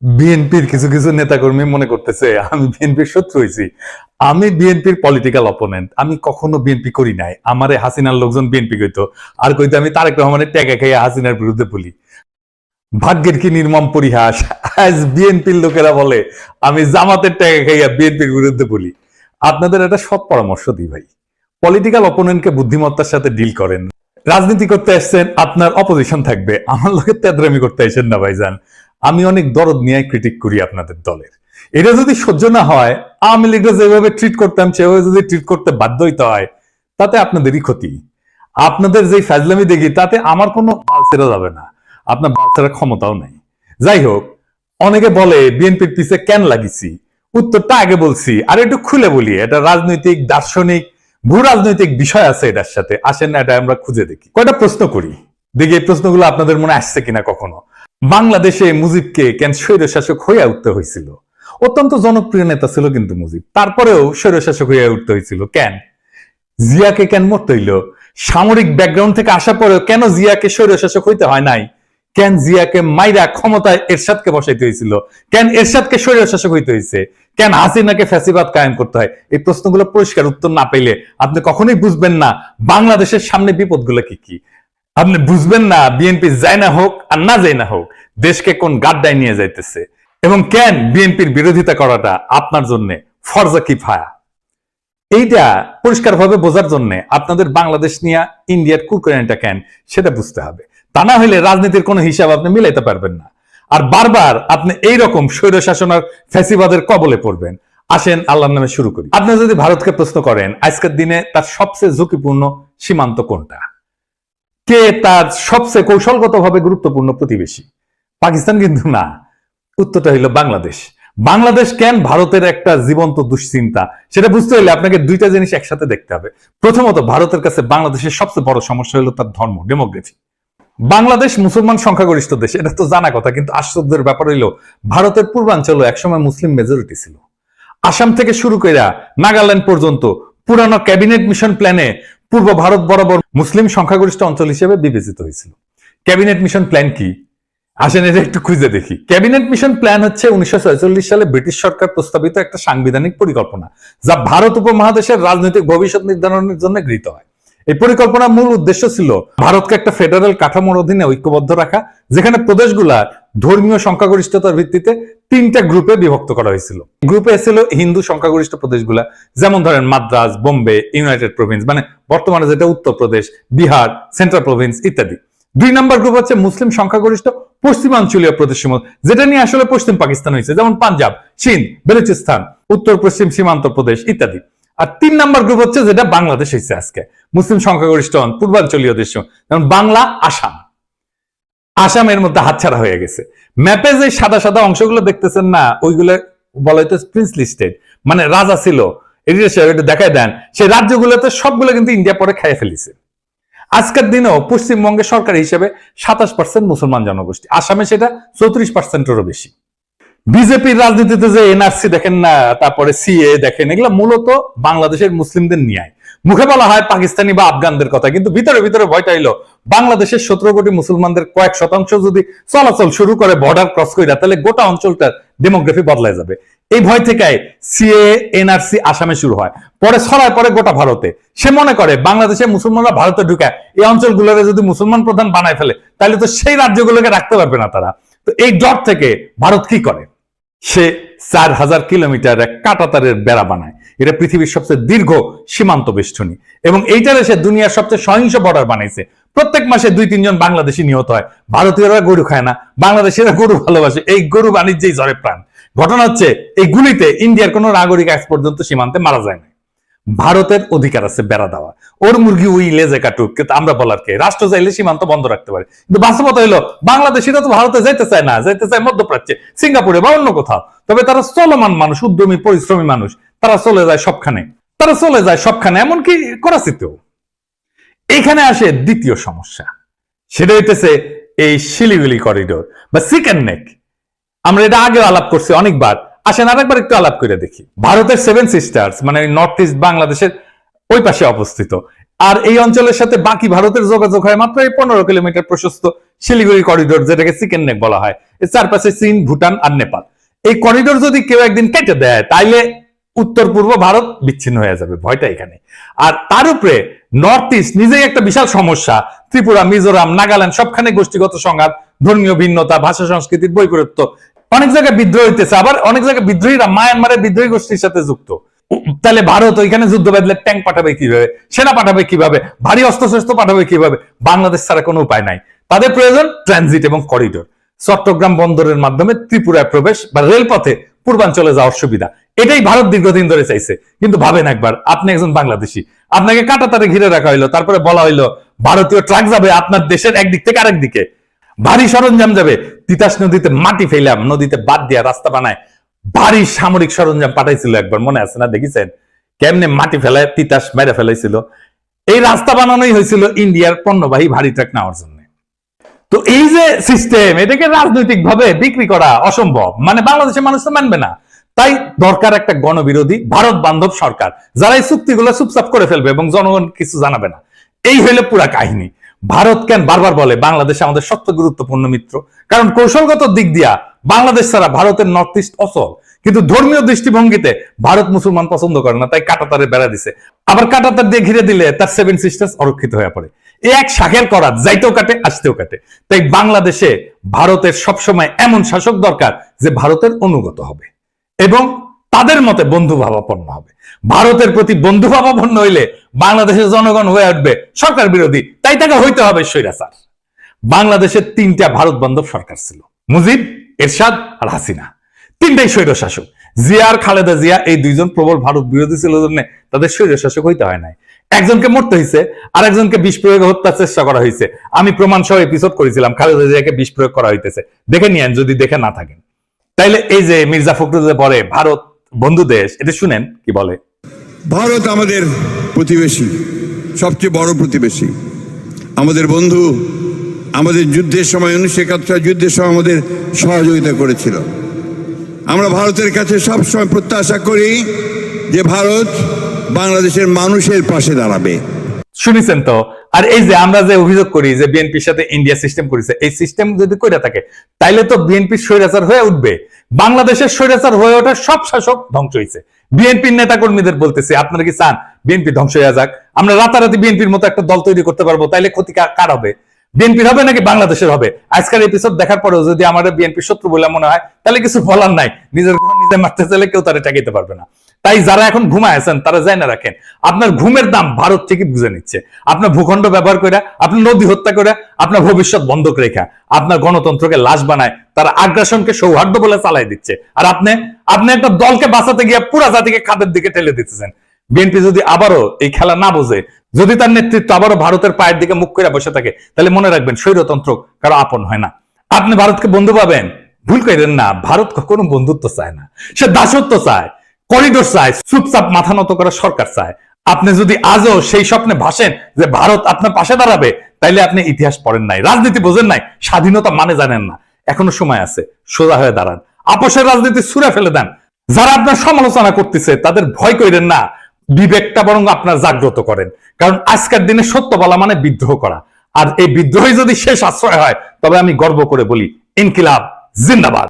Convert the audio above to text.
বিএনপির কিছু কিছু নেতাকর্মী মনে করতেছে আমি বিএনপির শত্রু হয়েছি। আমি বিএনপির পলিটিক্যাল অপোনেন্ট। আমি কখনো বিএনপি করি নাই। আমারে হাসিনার লোকজন বিএনপি কইতো, আর কইতো আমি তারেক রহমানের টাকা খাইয়া হাসিনার বিরুদ্ধে বলি। ভাগ্যের কি নির্মম পরিহাস, আজ বিএনপির লোকেরা বলে আমি জামাতের টাকা খাইয়া বিএনপির বিরুদ্ধে বলি। আপনাদের একটা সৎ পরামর্শ দিই ভাই, পলিটিক্যাল অপোনেন্টকে বুদ্ধিমত্তার সাথে ডিল করেন। রাজনীতি করতে আসছেন, আপনার অপোজিশন থাকবে, আমার লোকের তেদরামি করতে আসেন না ভাইজান। আমি অনেক দরদ নিয়ে ক্রিটিক করি আপনাদের দলের। এটা যদি সহ্য না হয়, আওয়ামী লীগরা যেভাবে ট্রিট করতাম সেভাবে যদি ট্রিট করতে বাধ্য হইতে হয়, তাতে আপনাদেরই ক্ষতি। আপনাদের যে ফাজলামি দেখি তাতে আমার কোনো বাল ছেড়া যাবে না, আপনার বাল ছেড়ার ক্ষমতাও নাই। যাই হোক, অনেকে বলে বিএনপির পিছে কেন লাগিছি, উত্তরটা আগে বলছি, আর একটু খুলে বলি। এটা রাজনৈতিক, দার্শনিক, ভূ রাজনৈতিক বিষয় আছে এটার সাথে। আসেন না এটা আমরা খুঁজে দেখি। কয়টা প্রশ্ন করি, দেখি এই প্রশ্নগুলো আপনাদের মনে আসছে কিনা কখনো। বাংলাদেশে মুজিবকে কেন স্বৈরশাসক হইয়া উঠতে হয়েছিল? অত্যন্ত জনপ্রিয় নেতা ছিল কিন্তু মুজিব, তারপরেও স্বৈরশাসক হইয়া উঠতে হয়েছিল কেন? জিয়াকে কেন মরতে হইল? সামরিক ব্যাকগ্রাউন্ড থেকে আসার পরেও কেন জিয়াকে স্বৈরশাসক হইতে হয় নাই? কেন জিয়াকে মাইরা ক্ষমতায় এরশাদকে বসাইতে হয়েছিল? কেন এরশাদকে স্বৈরশাসক হইতে হয়েছে? কেন হাসিনাকে ফ্যাসিবাদ কায়েম করতে হয়? এই প্রশ্নগুলো পরিষ্কার উত্তর না পেলে আপনি কখনোই বুঝবেন না বাংলাদেশের সামনে বিপদগুলো কি কি। আপনি বুঝবেন না বিএনপি যায় না হোক আর না যায় না হোক, দেশকে কোন গাড্ডায় নিয়ে যাইতেছে, এবং কেন বিএনপির বিরোধিতা করাটা আপনার জন্য ফরজা কিফায়া। এইটা পরিষ্কারভাবে বোঝার জন্য আপনাদের বাংলাদেশ নিয়ে ইন্ডিয়ার কুরকুরানিটা কেন সেটা বুঝতে হবে। তা না হলে রাজনীতির কোনো হিসাব আপনি মিলাইতে পারবেন না, আর বারবার আপনি এইরকম স্বৈর শাসন আর ফ্যাসিবাদের কবলে পড়বেন। আসেন আল্লাহর নামে শুরু করি। আপনি যদি ভারতকে প্রশ্ন করেন আজকের দিনে তার সবচেয়ে ঝুঁকিপূর্ণ সীমান্ত কোনটা, কে তার সবচেয়ে কৌশলগতভাবে গুরুত্বপূর্ণ প্রতিবেশী, পাকিস্তান কিন্তু না, উত্তরটা হইল বাংলাদেশ। বাংলাদেশ কেন ভারতের একটা জীবন্ত দুশ্চিন্তা, সেটা বুঝতে হলে আপনাকে দুইটা জিনিস একসাথে দেখতে হবে। প্রথমত, ভারতের কাছে বাংলাদেশের সবচেয়ে বড় সমস্যা হলো তার ধর্ম, ডেমোগ্রাফি। বাংলাদেশ মুসলমান সংখ্যাগরিষ্ঠ দেশ, এটা তো জানা কথা, কিন্তু আশ্চর্যের ব্যাপার হইল ভারতের পূর্বাঞ্চলে একসময় মুসলিম মেজরিটি ছিল। আসাম থেকে শুরু করে নাগাল্যান্ড পর্যন্ত পুরানো ক্যাবিনেট মিশন প্ল্যানে পূর্ব ভারত বরাবর মুসলিম সংখ্যাগরিষ্ঠ অঞ্চল হিসেবে বিবেচিত হয়েছিল। ক্যাবিনেট মিশন প্ল্যান কি? আসেন এটা একটু খুঁজে দেখি। ক্যাবিনেট মিশন প্ল্যান হচ্ছে 1946 সালে ব্রিটিশ সরকার প্রস্তাবিত একটা সাংবিধানিক পরিকল্পনা, যা ভারত উপমহাদেশের রাজনৈতিক ভবিষ্যৎ নির্ধারণের জন্য গৃহীত হয়। এই পরিকল্পনার মূল উদ্দেশ্য ছিল ভারতকে একটা ফেডারেল কাঠামোর অধীনে ঐক্যবদ্ধ রাখা, যেখানে প্রদেশগুলা ধর্মীয় সংখ্যাগরিষ্ঠতার ভিত্তিতে তিনটা গ্রুপে বিভক্ত করা হয়েছিল। গ্রুপে ছিল হিন্দু সংখ্যাগরিষ্ঠ প্রদেশগুলা, যেমন ধরেন মাদ্রাজ, বোম্বে, ইউনাইটেড প্রভিন্স, মানে বর্তমানে যেটা উত্তরপ্রদেশ, বিহার, সেন্ট্রাল প্রভিন্স ইত্যাদি। 2 নম্বর গ্রুপ হচ্ছে মুসলিম সংখ্যাগরিষ্ঠ পশ্চিমাঞ্চলীয় প্রদেশসমূহ, যেটা নিয়ে আসলে পশ্চিম পাকিস্তান হয়েছে, যেমন পাঞ্জাব, সিন্ধ, বেলুচিস্তান, উত্তর পশ্চিম সীমান্ত প্রদেশ ইত্যাদি। আর 3 নম্বর গ্রুপ হচ্ছে যেটা বাংলাদেশ হয়েছে আজকে, মুসলিম সংখ্যাগরিষ্ঠ পূর্বাঞ্চলীয় দেশ, যেমন বাংলা, আসাম। আসামের মধ্যে হাতছাড়া হয়ে গেছে। ম্যাপে যে সাদা সাদা অংশগুলো দেখতেছেন না, ওইগুলো বলা হইতো প্রিন্সলি স্টেট, মানে রাজা ছিল। এটা দেখায় দেন, সেই রাজ্যগুলোতে সবগুলো কিন্তু ইন্ডিয়া পরে খাইয়ে ফেলিছে। আজকের দিনেও পশ্চিমবঙ্গের সরকার হিসেবে 27% মুসলমান জনগোষ্ঠী, আসামে সেটা 34%-এরও বেশি। বিজেপির রাজনীতিতে যে এনআরসি দেখেন না, তারপরে সিএ দেখেন, এগুলো মূলত বাংলাদেশের মুসলিমদের নিয়ে। মুখে বলা হয় পাকিস্তানি বা আফগানদের কথা, কিন্তু ভিতরে ভিতরে ভয়টা হইলো বাংলাদেশের 17 কোটি মুসলমানদের কয়েক শতাংশ যদি চলাচল শুরু করে বর্ডার ক্রস করে, তাহলে গোটা অঞ্চলটার ডেমোগ্রাফি বদলায় যাবে। এই ভয় থেকে সিএ, এনআরসি আসামে শুরু হয়, পরে ছড়ায় পরে গোটা ভারতে। সে মনে করে বাংলাদেশের মুসলমানরা ভারতে ঢুকে এই অঞ্চলগুলোকে যদি মুসলমান প্রধান বানায় ফেলে, তাহলে তো সেই রাজ্যগুলোকে রাখতে পারবে না তারা। তো এই ডর থেকে ভারত কি করে, সে 4000 কিলোমিটার এক কাঁটাতারের বেড়া বানায়। এটা পৃথিবীর সবচেয়ে দীর্ঘ সীমান্ত বেষ্টনী, এবং এইটারে সে দুনিয়ার সবচেয়ে সহিংস বর্ডার বানাইছে। প্রত্যেক মাসে 2-3 জন বাংলাদেশি নিহত হয়। ভারতীয়রা গরু খায় না, বাংলাদেশিরা গরু ভালোবাসে, এই গরু বাণিজ্যেই ঝরে প্রাণ। ঘটনা হচ্ছে এই গুলিতে ইন্ডিয়ার কোন নাগরিক আজ পর্যন্ত সীমান্তে মারা যায় না। ভারতের অধিকার আছে বেড়া দেওয়া, ওর মুরগি ওই লেজে কাটুক, কিন্তু আমরা বলার কে? রাষ্ট্র চাইলে সীমান্ত বন্ধ রাখতে পারে, কিন্তু বাস্তবতা হলো বাংলাদেশিরা তো ভারতে যেতে চায় না, যেতে চায় মধ্যপ্রাচ্যে, সিঙ্গাপুরে বা অন্য কোথাও। তবে তারা চলমান মানুষ, উদ্যমী পরিশ্রমী মানুষ, তারা চলে যায় সবখানে, এমনকি করাচিতেও। এইখানে আসে দ্বিতীয় সমস্যা, সেটা হইতেছে এই শিলিগুড়ি করিডোর বা চিকেন নেক। আমরা এটা আগেও আলাপ করছি অনেকবার, আসেন আরেকবার একটু আলাপ করে দেখি। ভারতের 7 সিস্টার্স, মানে নর্থ ইস্ট বাংলাদেশের ওই পাশে অবস্থিত, আর এই অঞ্চলের সাথে বাকি ভারতের যোগাযোগ হয় মাত্র এই 15 কিলোমিটার প্রশস্ত শিলিগুড়ি করিডোর, যেটাকে চিকেন নেক বলা হয়। এর চারপাশে চীন, ভুটান আর নেপাল। এই করিডোর যদি কেউ একদিন কেটে দেয়, তাইলে উত্তর পূর্ব ভারত বিচ্ছিন্ন হয়ে যাবে, ভয়টা এখানে। আর তার উপরে নর্থ ইস্ট নিজেই একটা বিশাল সমস্যা। ত্রিপুরা, মিজোরাম, নাগাল্যান্ড সবখানে গোষ্ঠীগত সংঘাত, ধর্মীয় ভিন্নতা, ভাষা সংস্কৃতির বৈপরীত্য। অনেক জায়গায় বিদ্রোহ হইতেছে, আবার অনেক জায়গায় বিদ্রোহীরা মায়ানমারের বিদ্রোহী গোষ্ঠীর সাথে যুক্ত। তাহলে ভারত ওইখানে যুদ্ধ বাঁধলে ট্যাঙ্ক পাঠাবে কিভাবে, সেনা পাঠাবে কিভাবে, ভারী অস্ত্রশস্ত্র পাঠাবে কিভাবে? বাংলাদেশ ছাড়া কোনো উপায় নাই। তাদের প্রয়োজন ট্রানজিট এবং করিডোর। চট্টগ্রাম বন্দরের মাধ্যমে ত্রিপুরায় প্রবেশ বা রেলপথে পূর্বাঞ্চলে যাওয়ার সুবিধা, এটাই ভারত দীর্ঘদিন ধরে চাইছে। কিন্তু ভাবেন একবার, আপনি একজন বাংলাদেশি, আপনাকে কাঁটাতারে ঘিরে রাখা হইলো, তারপরে বলা হইলো ভারতীয় ট্রাক যাবে আপনার দেশের একদিক থেকে আরেক দিকে, ভারী সরঞ্জাম যাবে। তিতাস নদীতে মাটি ফেলাম, নদীতে বাদ দিয়া রাস্তা বানায় ভারী সামরিক সরঞ্জাম পাঠাইছিল একবার, মনে আছে না? দেখেছেন কেমনে মাটি ফেলায় তিতাস মেরে ফেলাইছিল? এই রাস্তা বানানোই হয়েছিল ইন্ডিয়ার পণ্যবাহী ভারী ট্রাক নেওয়ার জন্য। তো এই যে সিস্টেম, এটাকে রাজনৈতিক ভাবে বিক্রি করা অসম্ভব, মানে বাংলাদেশের মানুষ তো মানবে না। তাই দরকার একটা গণবিরোধী ভারত বান্ধব সরকার, যারা এই চুক্তিগুলো চুপচাপ করে ফেলবে এবং জনগণ কিছু জানাবে না। এই হইলে পুরা কাহিনী। ভারত কেন বারবার বলে বাংলাদেশ আমাদের সবচেয়ে গুরুত্বপূর্ণ মিত্র? কারণ কৌশলগত দিক দিয়া বাংলাদেশ ছাড়া ভারতের নর্থ ইস্ট অচল, কিন্তু ধর্মীয় দৃষ্টিভঙ্গিতে ভারত মুসলমান পছন্দ করে না, তাই কাঁটাতারে বেড়া দিছে। আবার কাঁটাতার দিয়ে ঘিরে দিলে তার 7 সিস্টার্স অরক্ষিত হয়ে পড়ে। এই এক শাখের করাত, যাইতেও কাটে আসতেও কাটে। তাই বাংলাদেশে ভারতের সবসময় এমন শাসক দরকার যে ভারতের অনুগত হবে এবং তাদের মতে বন্ধুভাবাপন্ন হবে। ভারতের প্রতি বন্ধুভাবাপন্ন হইলে বাংলাদেশের জনগণ হয়ে উঠবে সরকার বিরোধী, তাই তাকে হইতে হবে স্বৈরাচার। বাংলাদেশের 3টা ভারত বান্ধব সরকার ছিল, মুজিব, এরশাদ আর হাসিনা। 3টাই স্বৈর শাসক। জিয়া আর খালেদা জিয়া এই 2জন প্রবল ভারত বিরোধী ছিল জন্য তাদের স্বৈর শাসক হইতে হয় নাই। একজনকে মরতে হয়েছে, আর একজনকে বিষ প্রয়োগে হত্যার চেষ্টা করা হয়েছে। আমি প্রমাণ সহ এপিসোড করেছিলাম, খালেদা জিয়াকে বিষ প্রয়োগ করা হইতেছে, দেখে নিয়েন যদি দেখে না থাকেন। তাইলে এই যে মির্জা ফখরুল যে বলে ভারত বন্ধু দেশ, এটা শুনেন কি বলে। ভারত আমাদের প্রতিবেশী, সবচেয়ে বড় প্রতিবেশী, আমাদের বন্ধু। আমাদের যুদ্ধের সময় 1971 যুদ্ধের সময় আমাদের সহযোগিতা করেছিল। আমরা ভারতের কাছে সবসময় প্রত্যাশা করি যে ভারত বাংলাদেশের মানুষের পাশে দাঁড়াবে। শুনেছেন তো? আর এই যে আমরা যে অভিযোগ করি যে বিএনপির সাথে ইন্ডিয়া সিস্টেম করেছে, এই সিস্টেম যদি করে থাকে তাইলে তো বিএনপি স্বৈরাচার হয়ে উঠবে। বাংলাদেশের স্বৈরাচার হয়ে ওঠার সব শাসক ধ্বংস হয়েছে। বিএনপির নেতা কর্মীদের বলতেছি, আপনারা কি চান বিএনপি ধ্বংস হয়ে যাক? আমরা রাতারাতি বিএনপির মতো একটা দল তৈরি করতে পারবো, তাইলে ক্ষতি কার হবে? বিএনপির হবে নাকি বাংলাদেশের হবে? আজকের এপিসোড দেখার পরেও যদি আমাদের বিএনপি শত্রু বলে মনে হয়, তাহলে কিছু বলার নাই। নিজের ঘর নিজে মারতে চাইলে কেউ তারা ঠেকাইতে পারবে না। তাই যারা এখন ঘুমায় আছেন তারা জানা রাখেন, আপনার ঘুমের দাম ভারত থেকে বুঝে নিচ্ছে। আপনার ভূখণ্ড ব্যবহার করে, আপনার নদী হত্যা করে, আপনার ভবিষ্যৎ বন্ধক রেখা, আপনার গণতন্ত্রকে লাশ বানায়, তারা আগ্রাসনকে সৌহার্দ্য বলে চালাই দিচ্ছে। আর আপনি একটা দলকে বাঁচাতে গিয়ে পুরা জাতিকে খাদের দিকে ঠেলে দিতেছেন। বিএনপি যদি আবারও এই খেলা না বোঝে, যদি তার নেতৃত্ব আবারও ভারতের পায়ের দিকে মুখ করে বসে থাকে, তাহলে মনে রাখবেন স্বৈরতন্ত্র কারো আপন হয় না। আপনি ভারতকে বন্ধু পাবেন, ভুল করেন না। ভারত কখনো বন্ধুত্ব চায় না, সে দাসত্ব চায়, করিডোর চায়, চুপচাপ মাথা নত করা সরকার চায়। আপনি যদি আজও সেই স্বপ্নে ভাসেন যে ভারত আপনার পাশে দাঁড়াবে, তাইলে আপনি ইতিহাস পড়েন নাই, রাজনীতি বোঝেন নাই, স্বাধীনতা মানে জানেন না। এখনো সময় আছে, সোজা হয়ে দাঁড়ান, আপোষের রাজনীতি ছুঁড়ে ফেলে দেন। যারা আপনার সমালোচনা করতেছে তাদের ভয় করেন না, বিবেকটা বরং আপনার জাগ্রত করেন। কারণ আজকের দিনে সত্য বলা মানে বিদ্রোহ করা, আর এই বিদ্রোহী যদি শেষ আশ্রয় হয়, তবে আমি গর্ব করে বলি ইনকিলাব জিন্দাবাদ।